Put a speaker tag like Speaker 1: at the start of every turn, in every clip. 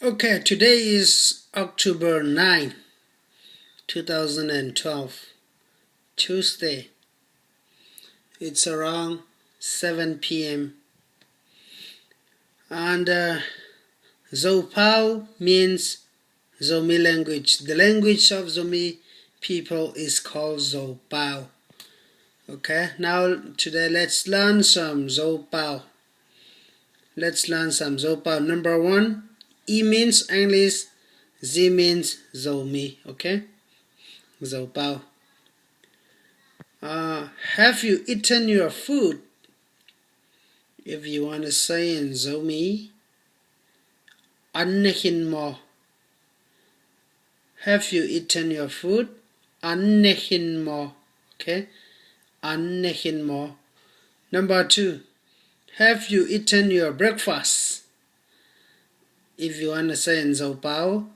Speaker 1: Okay, today is October 9, 2012, Tuesday. It's around 7 p.m. And Zopau means Zomi language. The language of Zomi people is called Zopau. Okay, now today let's learn some Zopau. Let's learn some Zopau. Number 1, E means English, Z means Zomi. Okay, Zopau. Have you eaten your food? If you want to say in Zomi, Annehin mo. Have you eaten your food? Annehin mo. Okay, Annehin mo. Number 2, have you eaten your breakfast? If you want to say in Zopau,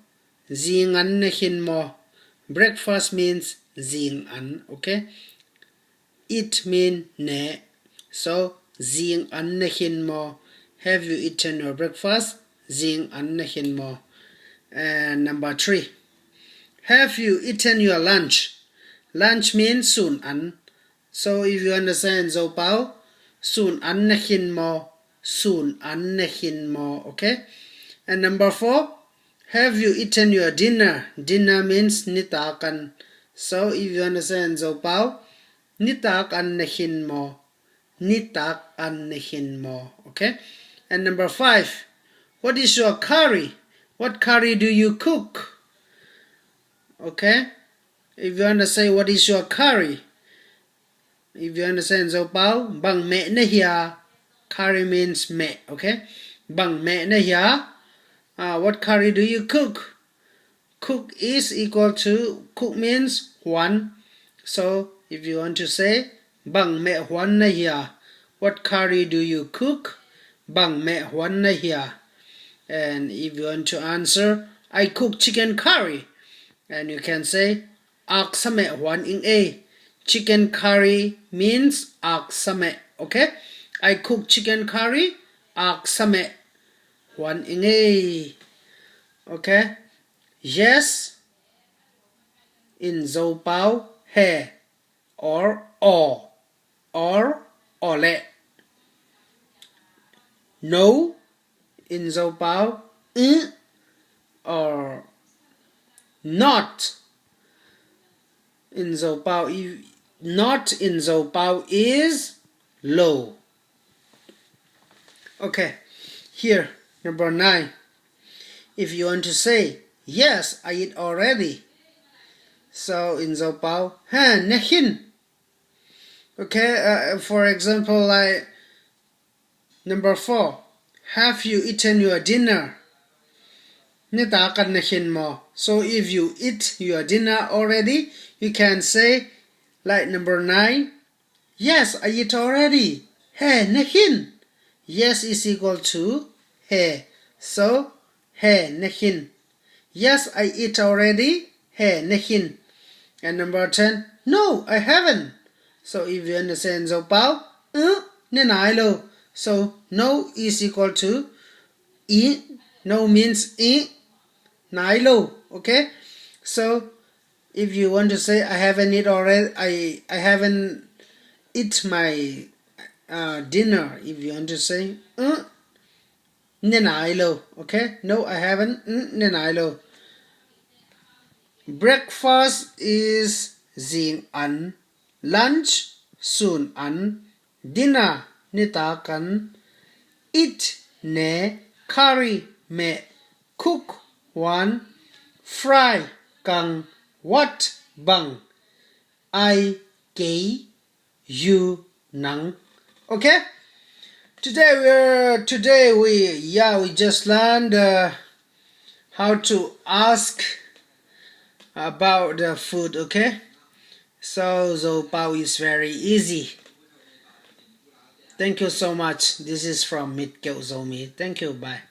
Speaker 1: Zing annehin mo. Breakfast means zing an. Okay, eat mean ne. So zing annehin mo. Have you eaten your breakfast? Zing annehin mo. And number 3, have you eaten your lunch? Lunch means soon an. So if you understand Zopau, soon annehin mo. Soon annehin mo. Okay. And number 4, have you eaten your dinner? Dinner means nitakan. So if you understand Zopau, nitak annehin mo. Nitak annehin mo. Okay. And number 5, what is your curry? What curry do you cook? Okay. If you want to say what is your curry, if you understand Zopau, bang me na hiya. Curry means me. Okay. Bang me na hiya. What curry do you cook? Cook is equal to, cook means one. So if you want to say bang me huan na hiya, what curry do you cook? Bang me huan na hiya. And if you want to answer, I cook chicken curry, and you can say ak same huan ing a. Chicken curry means ak same. Okay, I cook chicken curry ak same huan ing a. Okay, yes in Zopau, he or ole. No in Zopau, or not in Zopau. Not in Zopau is low. Okay, here number 9. If you want to say yes, I eat already. So in Zopau, ha nehin. Okay, for example, like number 4, have you eaten your dinner? Nitakan nehin mo. So if you eat your dinner already, you can say like number 9, yes, I eat already. He nehin. Yes is equal to he. So he nehin. Yes, I eat already. He nehin. And number 10, no, I haven't. So if you understand Zopau, nenailo. So no is equal to I. No means I. Nailo. Okay. So if you want to say I haven't eat already, I haven't eat my dinner. If you want to say nenailo. Okay. No, I haven't. Nenailo. Breakfast is zing an. Lunch soon an. Dinner nitakan. Eat ne. Curry me. Cook one. Fry kang. What bang. I gay you nang. Okay. Today we just learned how to ask about the food. Okay, so Zopau is very easy. Thank you so much. This is from Zomi. Thank you. Bye.